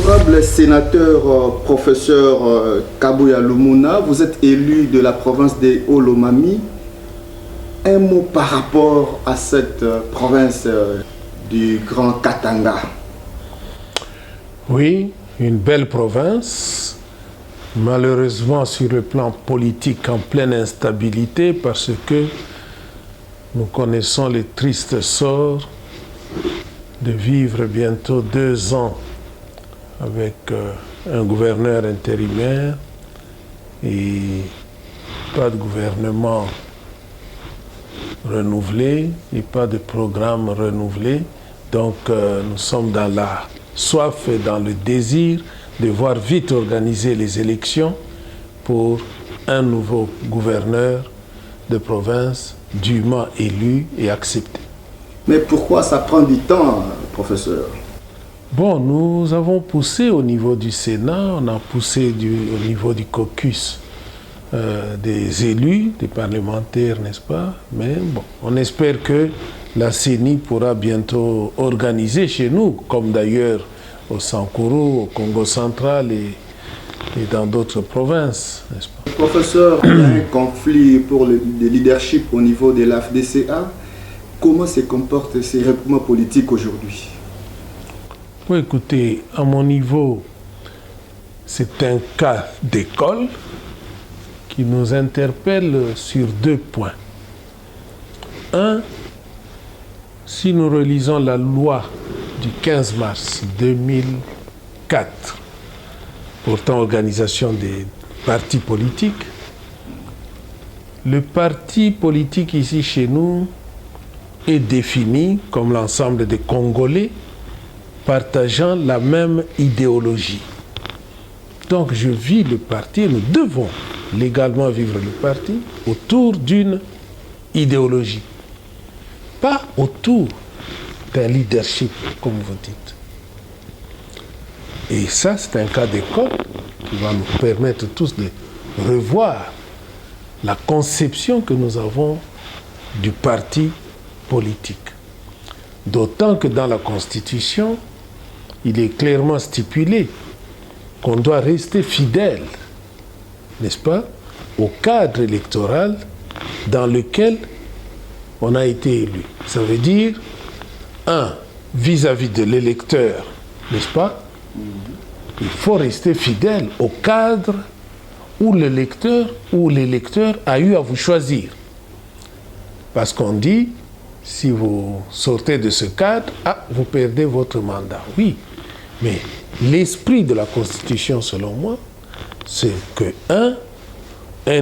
Honorable sénateur, professeur Kabouya Lumuna, vous êtes élu de la province des Hauts-Lomami. Un mot par rapport à cette province du Grand Katanga. Oui, une belle province, malheureusement sur le plan politique en pleine instabilité parce que nous connaissons le triste sort de vivre bientôt 2 ans avec un gouverneur intérimaire et pas de gouvernement renouvelé et pas de programme renouvelé. Donc nous sommes dans la soif et dans le désir de voir vite organiser les élections pour un nouveau gouverneur de province dûment élu et accepté. Mais pourquoi ça prend du temps, professeur? Bon, nous avons poussé au niveau du Sénat, on a poussé au niveau du caucus des élus, des parlementaires, n'est-ce pas? Mais bon, on espère que la CENI pourra bientôt organiser chez nous, comme d'ailleurs au Sankuru, au Congo central et dans d'autres provinces, n'est-ce pas? Professeur, il y a un conflit pour le leadership au niveau de l'AFDCA. Comment se comportent ces regroupements politiques aujourd'hui? Oui, écoutez, à mon niveau, c'est un cas d'école qui nous interpelle sur 2 points. Un, si nous relisons la loi du 15 mars 2004, portant organisation des partis politiques, le parti politique ici chez nous est défini comme l'ensemble des Congolais partageant la même idéologie. Donc je vis le parti, nous devons légalement vivre le parti autour d'une idéologie, pas autour d'un leadership, comme vous dites. Et ça, c'est un cas d'école qui va nous permettre tous de revoir la conception que nous avons du parti politique. D'autant que dans la Constitution, il est clairement stipulé qu'on doit rester fidèle, n'est-ce pas, au cadre électoral dans lequel on a été élu. Ça veut dire, vis-à-vis de l'électeur, n'est-ce pas, il faut rester fidèle au cadre où l'électeur a eu à vous choisir. Parce qu'on dit, si vous sortez de ce cadre, vous perdez votre mandat. Oui, mais l'esprit de la Constitution, selon moi, c'est que un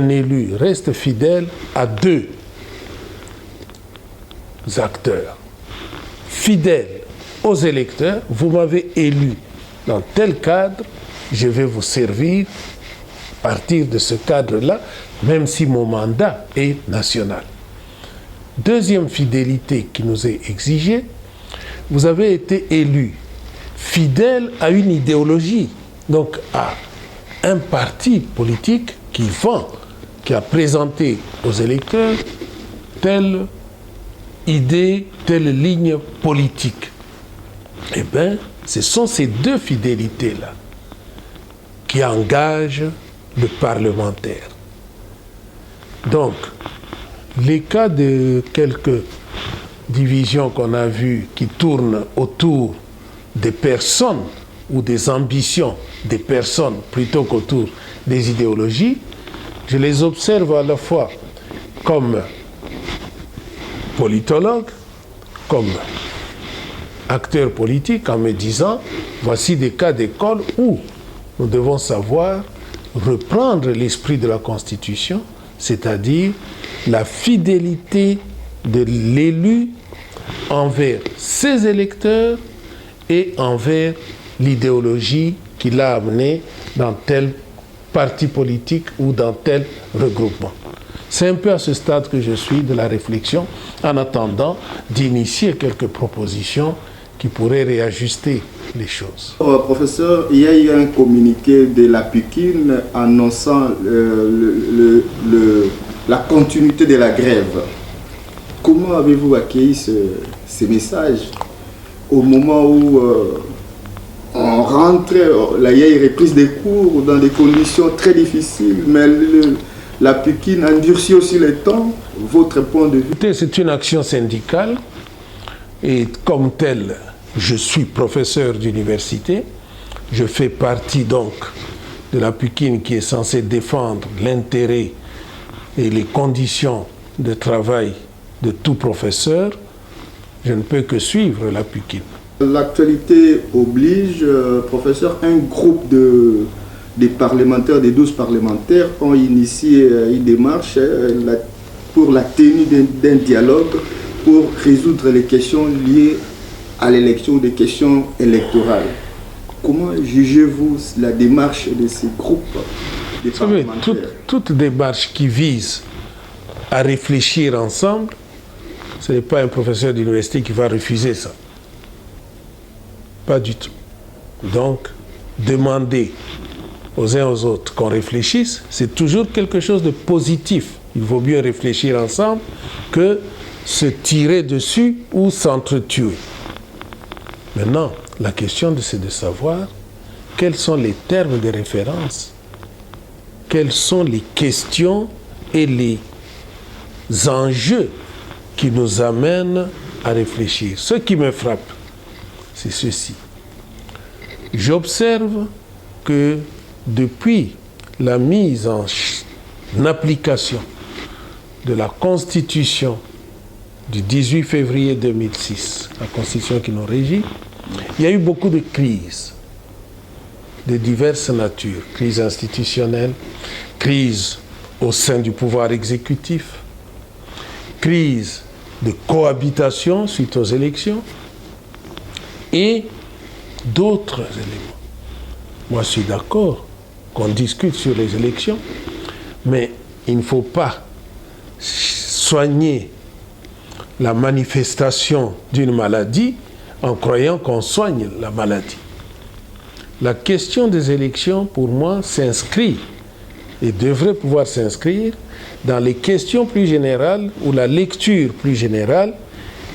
élu reste fidèle à 2 acteurs. Fidèle aux électeurs, vous m'avez élu dans tel cadre, je vais vous servir à partir de ce cadre-là, même si mon mandat est national. Deuxième fidélité qui nous est exigée, vous avez été élu fidèle à une idéologie, donc à un parti politique qui a présenté aux électeurs telle idée, telle ligne politique. Eh bien, ce sont ces 2 fidélités-là qui engagent le parlementaire. Donc, les cas de quelques divisions qu'on a vues qui tournent autour des personnes ou des ambitions des personnes plutôt qu'autour des idéologies, je les observe à la fois comme politologue, comme acteur politique, en me disant, voici des cas d'école où nous devons savoir reprendre l'esprit de la Constitution, c'est-à-dire la fidélité de l'élu envers ses électeurs et envers l'idéologie qui l'a amené dans tel parti politique ou dans tel regroupement. C'est un peu à ce stade que je suis de la réflexion, en attendant d'initier quelques propositions qui pourraient réajuster les choses. Professeur, il y a eu un communiqué de la Pikine annonçant la continuité de la grève. Comment avez-vous accueilli ce message au moment où on on rentre, là il y a une reprise des cours dans des conditions très difficiles, mais la Pikine endurcit aussi les temps. Votre point de vue? C'est une action syndicale et comme tel, je suis professeur d'université. Je fais partie donc de la Pikine qui est censée défendre l'intérêt et les conditions de travail de tout professeur. Je ne peux que suivre la Pikine. L'actualité oblige, professeur, un groupe des parlementaires, des 12 parlementaires, ont initié une démarche pour la tenue d'un dialogue pour résoudre les questions liées à l'élection, des questions électorales. Comment jugez-vous la démarche de ces groupes des parlementaires? Vous savez, toute démarche qui vise à réfléchir ensemble, ce n'est pas un professeur d'université qui va refuser ça. Pas du tout. Donc, demander aux uns aux autres qu'on réfléchisse, c'est toujours quelque chose de positif. Il vaut mieux réfléchir ensemble que se tirer dessus ou s'entretuer. Maintenant, la question c'est de savoir quels sont les termes de référence, quelles sont les questions et les enjeux qui nous amènent à réfléchir. Ce qui me frappe, c'est ceci. J'observe que depuis la mise en application de la Constitution du 18 février 2006, la Constitution qui nous régit, il y a eu beaucoup de crises de diverses natures. Crise institutionnelle, crise au sein du pouvoir exécutif, crise de cohabitation suite aux élections et d'autres éléments. Moi, je suis d'accord qu'on discute sur les élections, mais il ne faut pas soigner la manifestation d'une maladie en croyant qu'on soigne la maladie. La question des élections, pour moi, s'inscrit et devrait pouvoir s'inscrire dans les questions plus générales ou la lecture plus générale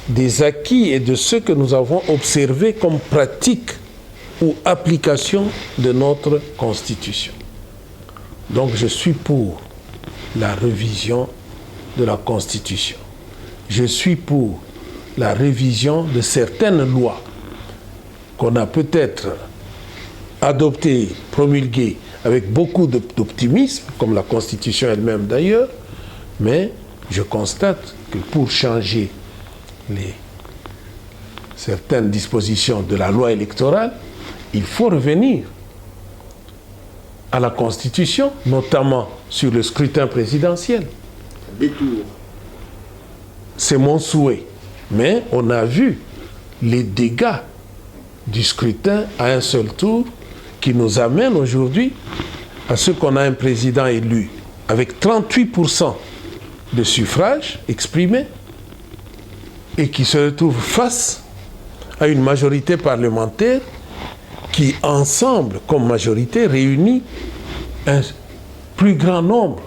des acquis et de ce que nous avons observé comme pratique ou application de notre Constitution. Donc je suis pour la révision de la Constitution. Je suis pour la révision de certaines lois qu'on a peut-être adoptées, promulguées avec beaucoup d'optimisme, comme la Constitution elle-même d'ailleurs, mais je constate que pour changer certaines dispositions de la loi électorale, il faut revenir à la Constitution, notamment sur le scrutin présidentiel. C'est mon souhait. Mais on a vu les dégâts du scrutin à un seul tour qui nous amènent aujourd'hui à ce qu'on a un président élu avec 38% de suffrages exprimés et qui se retrouve face à une majorité parlementaire qui, ensemble, comme majorité, réunit un plus grand nombre.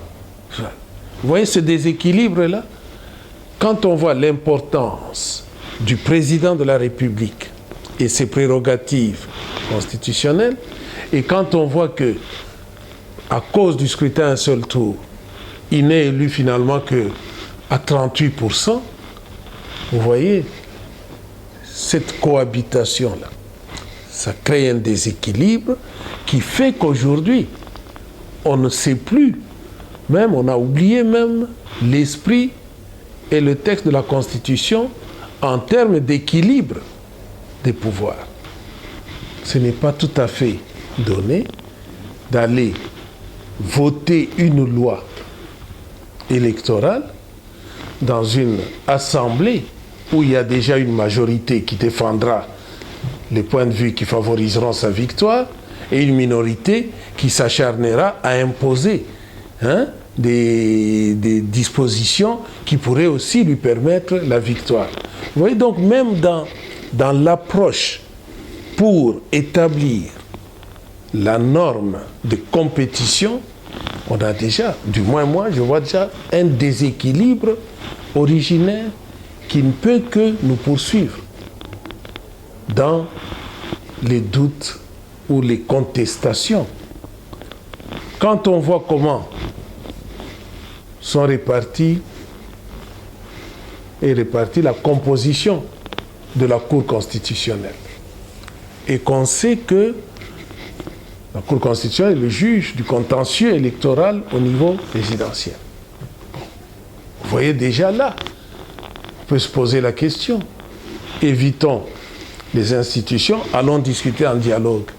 Vous voyez ce déséquilibre-là? Quand on voit l'importance du président de la République et ses prérogatives constitutionnelles, et quand on voit que, à cause du scrutin à un seul tour, il n'est élu finalement qu'à 38%, vous voyez, cette cohabitation-là, ça crée un déséquilibre qui fait qu'aujourd'hui, on ne sait plus, même on a oublié même l'esprit et le texte de la Constitution en termes d'équilibre des pouvoirs. Ce n'est pas tout à fait donné d'aller voter une loi électorale dans une assemblée où il y a déjà une majorité qui défendra les points de vue qui favoriseront sa victoire et une minorité qui s'acharnera à imposer des dispositions qui pourraient aussi lui permettre la victoire. Vous voyez, donc même dans l'approche pour établir la norme de compétition, on a déjà, du moins moi, je vois déjà un déséquilibre originaire qui ne peut que nous poursuivre dans les doutes ou les contestations, quand on voit comment sont répartie la composition de la Cour constitutionnelle. Et qu'on sait que la Cour constitutionnelle est le juge du contentieux électoral au niveau résidentiel. Vous voyez déjà là, on peut se poser la question. Évitons les institutions, allons discuter en dialogue.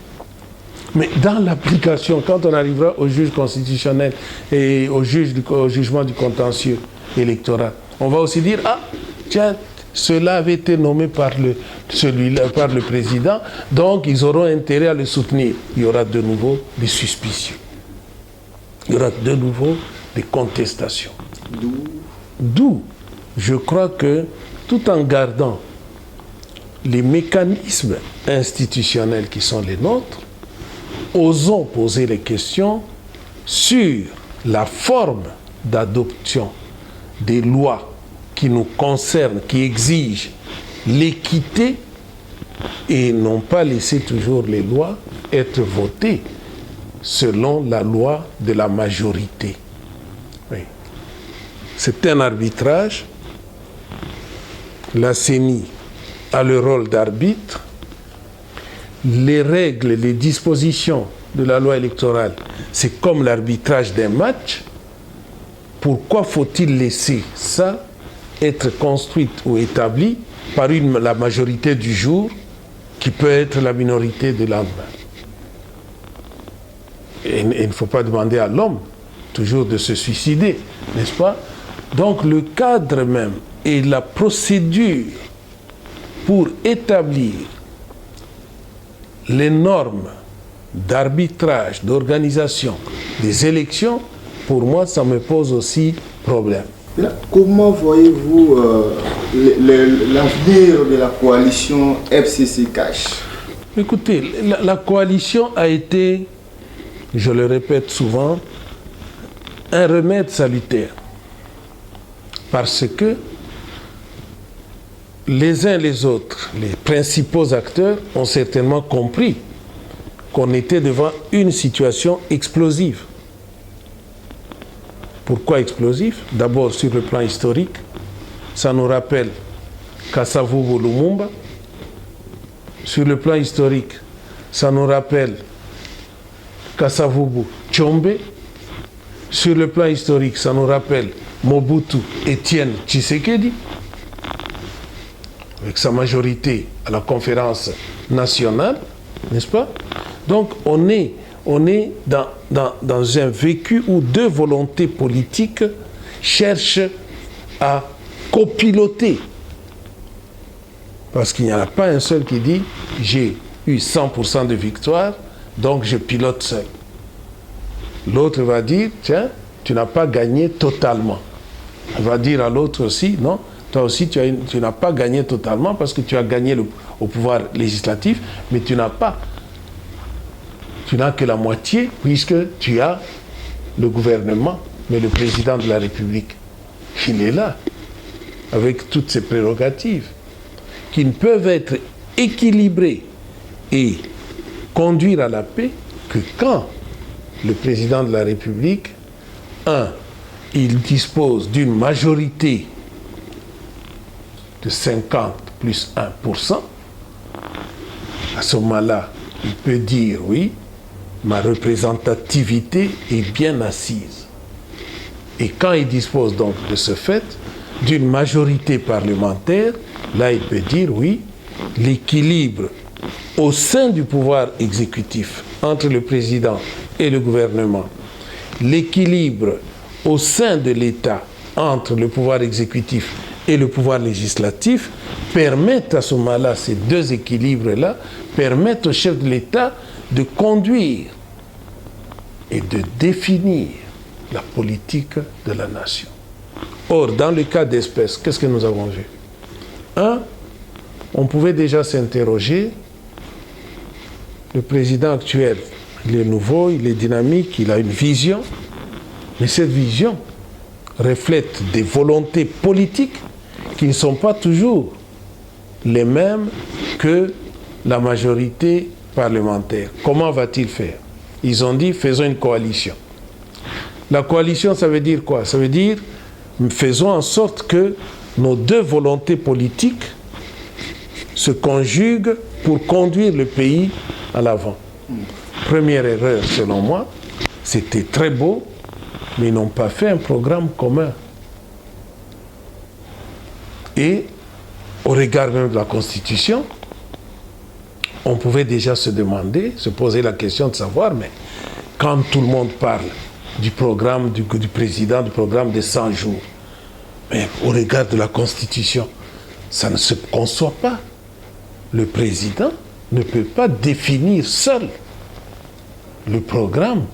Mais dans l'application, quand on arrivera au juge constitutionnel et au jugement du contentieux électoral, on va aussi dire, ah, tiens, cela avait été nommé par le président, donc ils auront intérêt à le soutenir. Il y aura de nouveau des suspicions. Il y aura de nouveau des contestations. D'où, je crois que, tout en gardant les mécanismes institutionnels qui sont les nôtres, osons poser les questions sur la forme d'adoption des lois qui nous concernent, qui exigent l'équité, et non pas laisser toujours les lois être votées selon la loi de la majorité. Oui. C'est un arbitrage. La CENI a le rôle d'arbitre. Les règles, les dispositions de la loi électorale, c'est comme l'arbitrage d'un match. Pourquoi faut-il laisser ça être construite ou établie par la majorité du jour qui peut être la minorité de lendemain? Et il ne faut pas demander à l'homme toujours de se suicider, n'est-ce pas? Donc le cadre même et la procédure pour établir les normes d'arbitrage, d'organisation des élections, pour moi, ça me pose aussi problème. Là, comment voyez-vous l'avenir de la coalition FCC-Cash? Écoutez, la coalition a été, je le répète souvent, un remède salutaire. Parce que les uns les autres, les principaux acteurs, ont certainement compris qu'on était devant une situation explosive. Pourquoi explosif? D'abord sur le plan historique, ça nous rappelle Kasavubu Lumumba. Sur le plan historique, ça nous rappelle Kasavubu Tshombe. Sur le plan historique, ça nous rappelle Mobutu Etienne Tshisekedi, avec sa majorité à la conférence nationale, n'est-ce pas? Donc on est dans un vécu où deux volontés politiques cherchent à copiloter. Parce qu'il n'y en a pas un seul qui dit « j'ai eu 100% de victoire, donc je pilote seul ». L'autre va dire « tiens, tu n'as pas gagné totalement ». On va dire à l'autre aussi « non, toi aussi tu n'as pas gagné totalement parce que tu as gagné au pouvoir législatif, mais tu n'as que la moitié puisque tu as le gouvernement, mais le président de la République, il est là, avec toutes ses prérogatives, qui ne peuvent être équilibrées et conduire à la paix que quand le président de la République, il dispose d'une majorité de 50 plus 1%, à ce moment-là, il peut dire oui, ma représentativité est bien assise. Et quand il dispose donc de ce fait, d'une majorité parlementaire, là il peut dire oui, l'équilibre au sein du pouvoir exécutif entre le président et le gouvernement, l'équilibre au sein de l'État entre le pouvoir exécutif et le pouvoir législatif permettent à ce moment-là, ces deux équilibres-là, permettent au chef de l'État de conduire et de définir la politique de la nation. Or, dans le cas d'espèce, qu'est-ce que nous avons vu? On pouvait déjà s'interroger, le président actuel, il est nouveau, il est dynamique, il a une vision, mais cette vision reflète des volontés politiques qui ne sont pas toujours les mêmes que la majorité parlementaire, comment va-t-il faire? Ils ont dit, faisons une coalition. La coalition, ça veut dire quoi? Ça veut dire, faisons en sorte que nos deux volontés politiques se conjuguent pour conduire le pays à l'avant. Première erreur, selon moi, c'était très beau, mais ils n'ont pas fait un programme commun. Et au regard même de la Constitution, on pouvait déjà se demander, se poser la question de savoir, mais quand tout le monde parle du programme du président, du programme des 100 jours, mais au regard de la Constitution, ça ne se conçoit pas. Le président ne peut pas définir seul le programme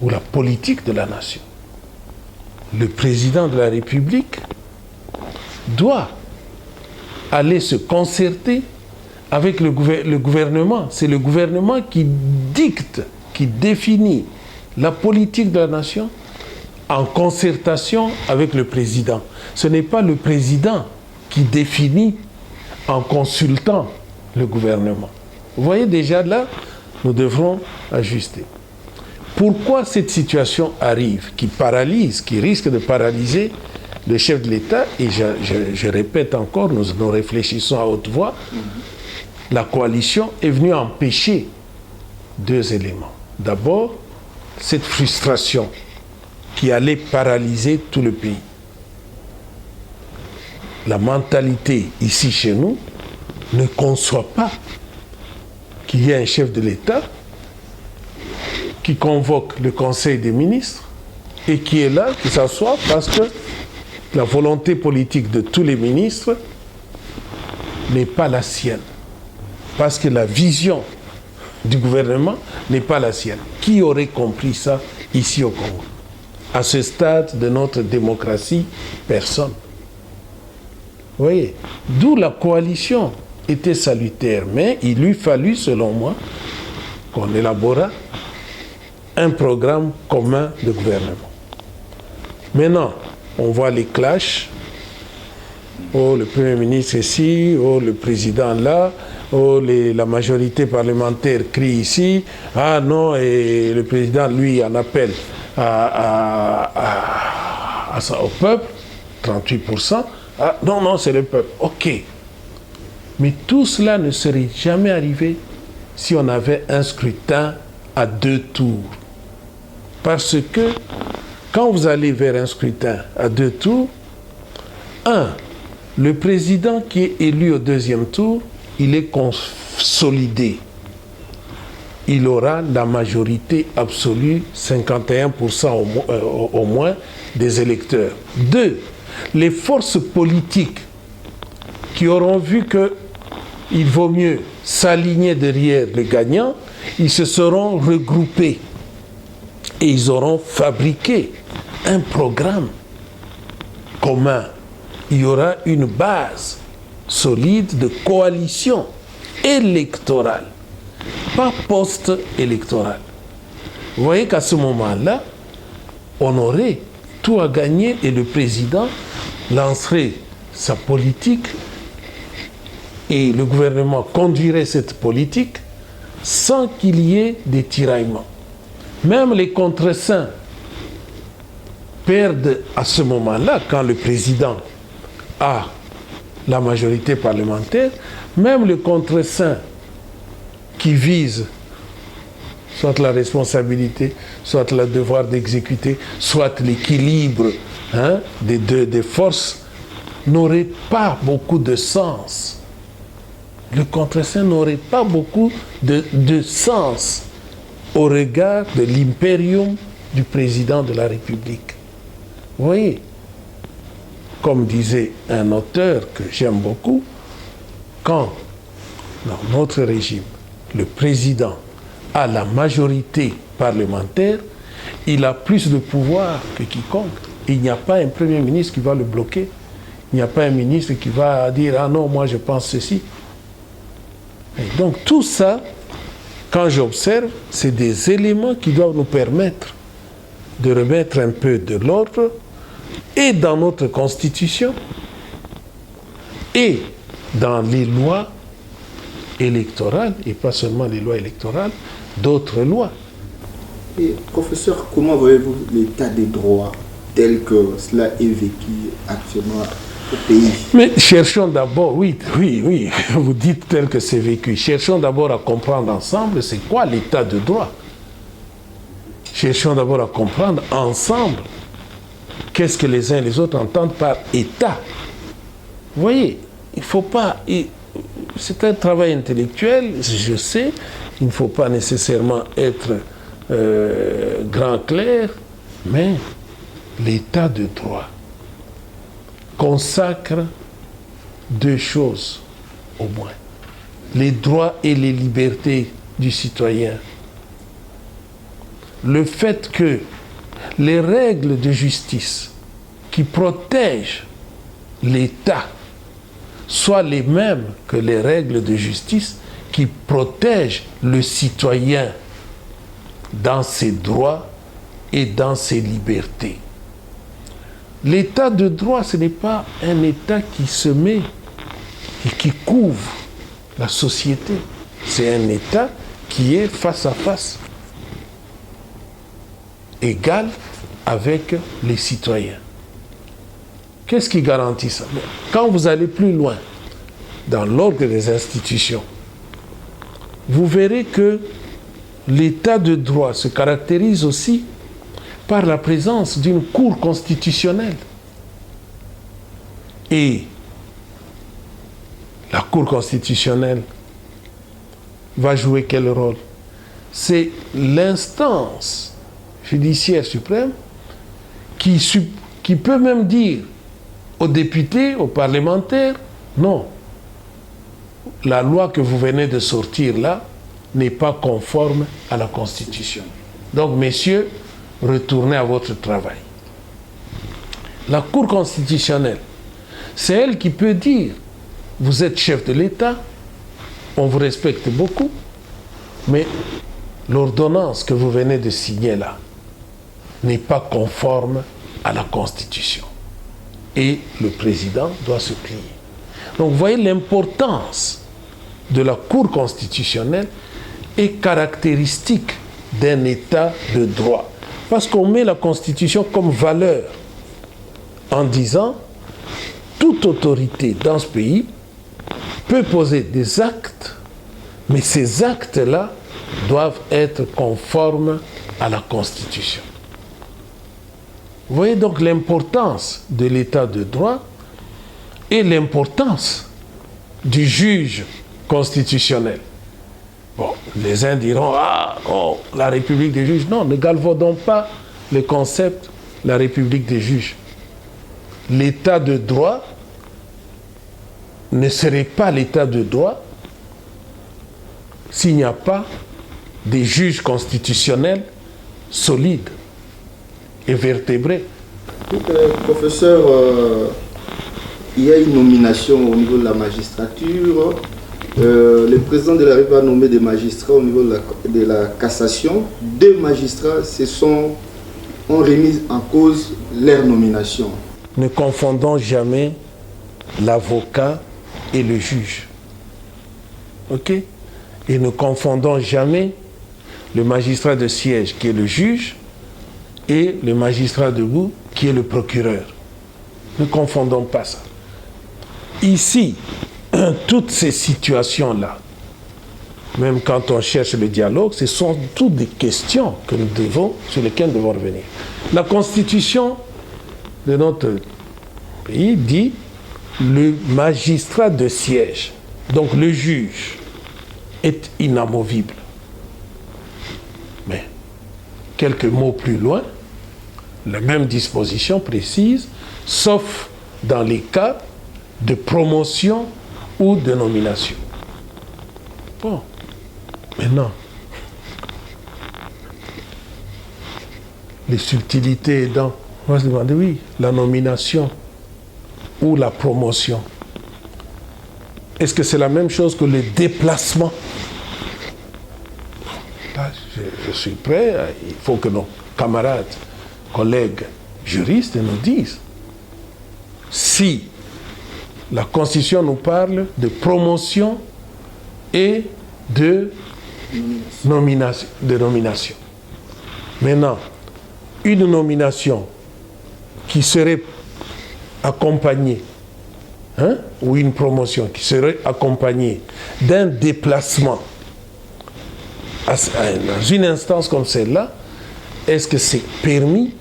ou la politique de la nation. Le président de la République doit aller se concerter avec le gouvernement. C'est le gouvernement qui dicte, qui définit la politique de la nation en concertation avec le président. Ce n'est pas le président qui définit en consultant le gouvernement. Vous voyez déjà là, nous devrons ajuster. Pourquoi cette situation arrive, qui paralyse, qui risque de paralyser le chef de l'État? Et je répète encore, nous réfléchissons à haute voix. La coalition est venue empêcher deux éléments. D'abord, cette frustration qui allait paralyser tout le pays. La mentalité ici chez nous ne conçoit pas qu'il y ait un chef de l'État qui convoque le Conseil des ministres et qui est là, qui s'assoit parce que la volonté politique de tous les ministres n'est pas la sienne. Parce que la vision du gouvernement n'est pas la sienne. Qui aurait compris ça ici au Congo? À ce stade de notre démocratie, personne. Vous voyez, d'où la coalition était salutaire, mais il lui fallut, selon moi, qu'on élabore un programme commun de gouvernement. Maintenant, on voit les clashs. Oh, le Premier ministre ici, oh, le président là, oh, la majorité parlementaire crie ici. Ah non, et le président, lui, en appelle au peuple, 38%. Ah non, non, c'est le peuple. OK. Mais tout cela ne serait jamais arrivé si on avait un scrutin à 2 tours. Parce que quand vous allez vers un scrutin à 2 tours, le président qui est élu au 2e tour, il est consolidé. Il aura la majorité absolue, 51% au moins des électeurs. 2, les forces politiques qui auront vu qu'il vaut mieux s'aligner derrière le gagnant, ils se seront regroupés et ils auront fabriqué un programme commun. Il y aura une base solide de coalition électorale, pas post-électorale. Vous voyez qu'à ce moment-là, on aurait tout à gagner et le président lancerait sa politique et le gouvernement conduirait cette politique sans qu'il y ait des tiraillements. Même les contre-saints perdent à ce moment-là, quand le président a la majorité parlementaire, même le contre-saint qui vise soit la responsabilité, soit le devoir d'exécuter, soit l'équilibre des forces, n'aurait pas beaucoup de sens. Le contre-saint n'aurait pas beaucoup de sens au regard de l'impérium du président de la République. Vous voyez, comme disait un auteur que j'aime beaucoup, quand dans notre régime, le président a la majorité parlementaire, il a plus de pouvoir que quiconque. Il n'y a pas un premier ministre qui va le bloquer. Il n'y a pas un ministre qui va dire « Ah non, moi je pense ceci ». Et donc tout ça, quand j'observe, c'est des éléments qui doivent nous permettre de remettre un peu de l'ordre et dans notre Constitution et dans les lois électorales, et pas seulement les lois électorales, d'autres lois. Et professeur, comment voyez-vous l'état des droits tel que cela est vécu actuellement au pays? Mais cherchons d'abord, oui, vous dites tel que c'est vécu. Cherchons d'abord à comprendre ensemble c'est quoi l'état de droit. Cherchons d'abord à comprendre ensemble qu'est-ce que les uns et les autres entendent par état. Vous voyez, il ne faut pas... C'est un travail intellectuel, je sais, il ne faut pas nécessairement être grand clair, mais l'état de droit consacre deux choses au moins. Les droits et les libertés du citoyen. Le fait que les règles de justice qui protègent l'État soient les mêmes que les règles de justice qui protègent le citoyen dans ses droits et dans ses libertés. L'état de droit, ce n'est pas un État qui se met et qui couvre la société. C'est un État qui est face à face, égal avec les citoyens. Qu'est-ce qui garantit ça? Quand vous allez plus loin dans l'ordre des institutions, vous verrez que l'état de droit se caractérise aussi par la présence d'une cour constitutionnelle. Et la cour constitutionnelle va jouer quel rôle? C'est l'instance judiciaire suprême qui peut même dire aux députés, aux parlementaires, non, la loi que vous venez de sortir là n'est pas conforme à la Constitution. Donc, messieurs, retournez à votre travail. La Cour constitutionnelle, c'est elle qui peut dire, vous êtes chef de l'État, on vous respecte beaucoup, mais l'ordonnance que vous venez de signer là n'est pas conforme à la Constitution. Et le président doit se plier. Donc, vous voyez, l'importance de la Cour constitutionnelle est caractéristique d'un État de droit. Parce qu'on met la Constitution comme valeur en disant toute autorité dans ce pays peut poser des actes, mais ces actes-là doivent être conformes à la Constitution. Vous voyez donc l'importance de l'état de droit et l'importance du juge constitutionnel. Bon, les uns diront, la République des juges. Non, ne galvaudons pas le concept, la République des juges. L'état de droit ne serait pas l'état de droit s'il n'y a pas des juges constitutionnels solides et vertébrés. Professeur, il y a une nomination au niveau de la magistrature. Le président de la République a nommé des magistrats au niveau de la cassation. 2 magistrats ont remis en cause leur nomination. Ne confondons jamais l'avocat et le juge. Ok? Et ne confondons jamais le magistrat de siège qui est le juge et le magistrat debout qui est le procureur. Ne confondons pas ça. Ici, toutes ces situations-là, même quand on cherche le dialogue, ce sont toutes des questions sur lesquelles nous devons revenir. La Constitution de notre pays dit le magistrat de siège, donc le juge, est inamovible. Mais quelques mots plus loin, la même disposition précise, sauf dans les cas de promotion ou de nomination. Bon, maintenant, les subtilités dans, on va se demander, oui, la nomination ou la promotion. Est-ce que c'est la même chose que le déplacement? Là, je suis prêt, il faut que nos camarades, collègues juristes nous disent si la Constitution nous parle de promotion et de nomination. Maintenant, une nomination qui serait accompagnée, ou une promotion qui serait accompagnée d'un déplacement dans une instance comme celle-là, est-ce que c'est permis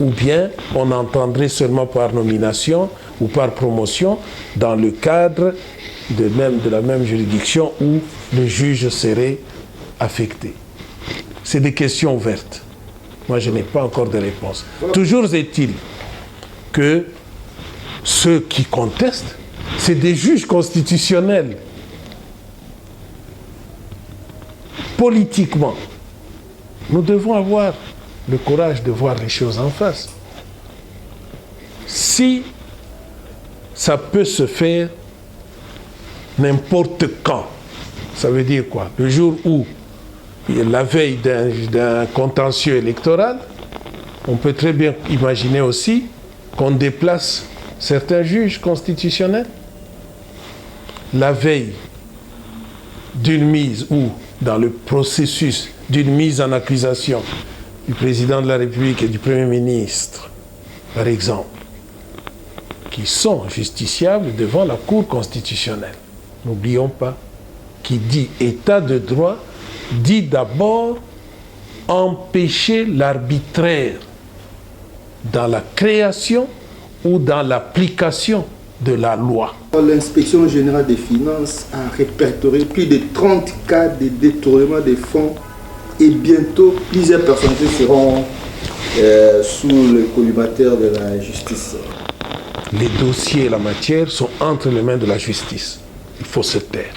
ou bien on entendrait seulement par nomination ou par promotion dans le cadre de la même juridiction où le juge serait affecté? C'est des questions ouvertes. Moi, je n'ai pas encore de réponse. Toujours est-il que ceux qui contestent, c'est des juges constitutionnels. Politiquement, nous devons avoir le courage de voir les choses en face. Si ça peut se faire n'importe quand, ça veut dire quoi? Le jour où, la veille d'un contentieux électoral, on peut très bien imaginer aussi qu'on déplace certains juges constitutionnels. La veille d'une mise ou dans le processus d'une mise en accusation du président de la République et du Premier ministre, par exemple, qui sont justiciables devant la Cour constitutionnelle. N'oublions pas, qui dit état de droit, dit d'abord empêcher l'arbitraire dans la création ou dans l'application de la loi. L'inspection générale des finances a répertorié plus de 30 cas de détournement des fonds et bientôt plusieurs personnalités seront sous le collimateur de la justice. Les dossiers et la matière sont entre les mains de la justice. Il faut se taire.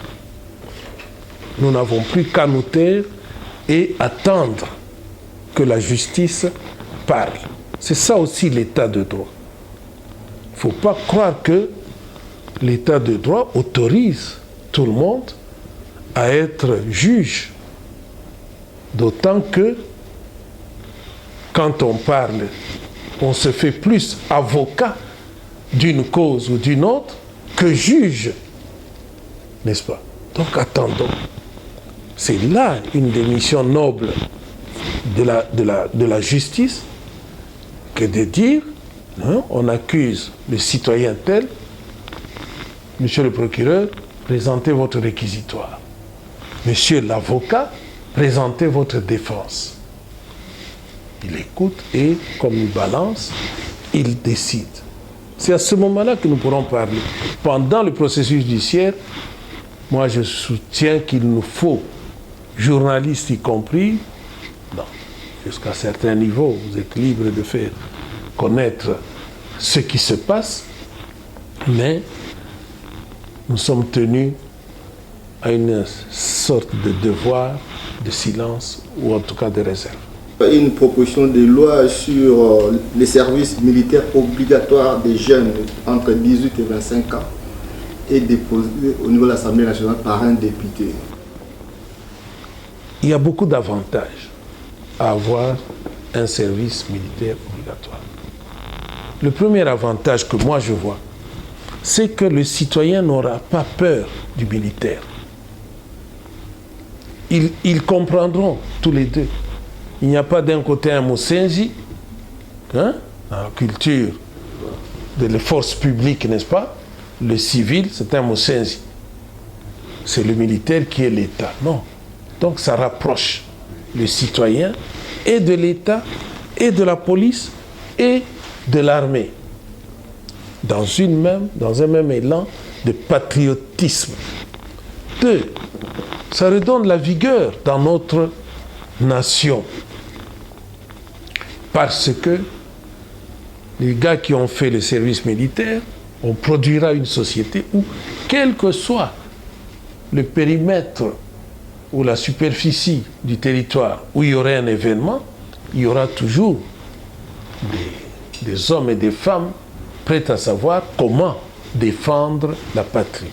Nous n'avons plus qu'à nous taire et attendre que la justice parle. C'est ça aussi l'état de droit. Il ne faut pas croire que l'état de droit autorise tout le monde à être juge. D'autant que quand on parle, on se fait plus avocat d'une cause ou d'une autre que juge. N'est-ce pas? Donc attendons. C'est là une des missions nobles de la justice que de dire, on accuse le citoyen tel, monsieur le procureur, présentez votre réquisitoire. Monsieur l'avocat, présentez votre défense. Il écoute et, comme il balance, il décide. C'est à ce moment-là que nous pourrons parler. Pendant le processus judiciaire, moi je soutiens qu'il nous faut, journalistes y compris, jusqu'à certains niveaux, vous êtes libre de faire connaître ce qui se passe, mais nous sommes tenus à une sorte de devoir de silence ou en tout cas de réserve. Une proposition de loi sur les services militaires obligatoires des jeunes entre 18 et 25 ans est déposée au niveau de l'Assemblée nationale par un député. Il y a beaucoup d'avantages à avoir un service militaire obligatoire. Le premier avantage que moi je vois, c'est que le citoyen n'aura pas peur du militaire. Ils comprendront tous les deux. Il n'y a pas d'un côté un Moussenzi, dans la culture de la force publique, n'est-ce pas? Le civil, c'est un Moussenzi. C'est le militaire qui est l'État. Non. Donc ça rapproche le citoyen et de l'État, et de la police, et de l'armée. Dans un même élan de patriotisme. Deux, ça redonne la vigueur dans notre nation. Parce que les gars qui ont fait le service militaire, on produira une société où, quel que soit le périmètre ou la superficie du territoire où il y aurait un événement, il y aura toujours des hommes et des femmes prêts à savoir comment défendre la patrie.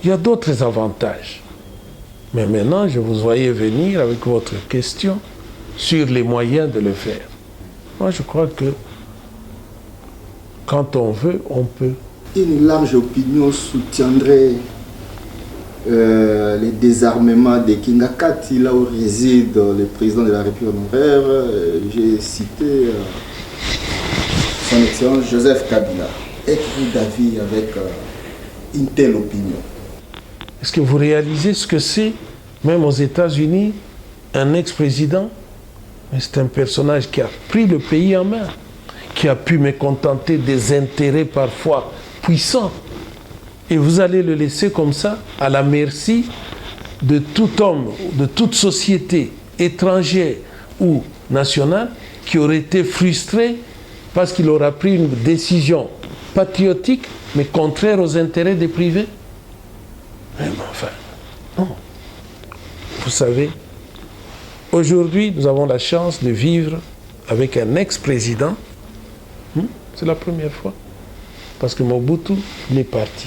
Il y a d'autres avantages. Mais maintenant, je vous voyais venir avec votre question sur les moyens de le faire. Moi, je crois que quand on veut, on peut. Une large opinion soutiendrait les désarmements des Kingakati, là où réside le président de la République honoraire. J'ai cité son excellence Joseph Kabila. Êtes-vous d'avis avec une telle opinion? Est-ce que vous réalisez ce que c'est, même aux États-Unis, un ex-président? C'est un personnage qui a pris le pays en main, qui a pu mécontenter des intérêts parfois puissants. Et vous allez le laisser comme ça, à la merci de tout homme, de toute société étrangère ou nationale, qui aurait été frustré parce qu'il aura pris une décision patriotique, mais contraire aux intérêts des privés? Mais enfin, non. Vous savez, aujourd'hui, nous avons la chance de vivre avec un ex-président. C'est la première fois. Parce que Mobutu n'est parti.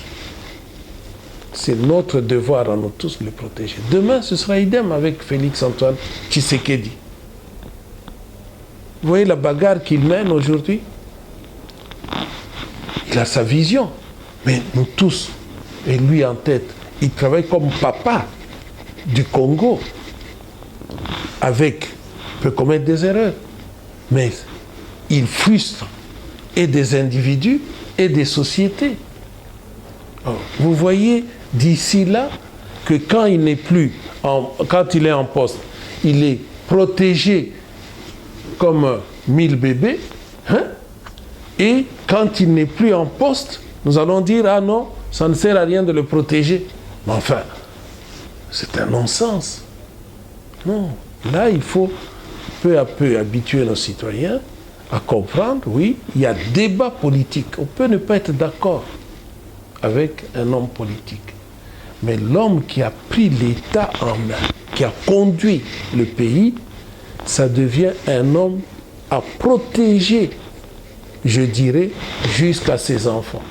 C'est notre devoir à nous tous de le protéger. Demain, ce sera idem avec Félix-Antoine Tshisekedi. Vous voyez la bagarre qu'il mène aujourd'hui? Il a sa vision. Mais nous tous, et lui en tête, il travaille comme papa du Congo. Peut commettre des erreurs. Mais il frustre et des individus et des sociétés. Alors, vous voyez d'ici là que quand il n'est plus, quand il est en poste, il est protégé comme 1000 bébés, hein? Et quand il n'est plus en poste, nous allons dire, ah non, ça ne sert à rien de le protéger. Mais enfin, c'est un non-sens. Non, là il faut peu à peu habituer nos citoyens à comprendre, oui, il y a débat politique. On peut ne pas être d'accord avec un homme politique. Mais l'homme qui a pris l'État en main, qui a conduit le pays, ça devient un homme à protéger, je dirais, jusqu'à ses enfants.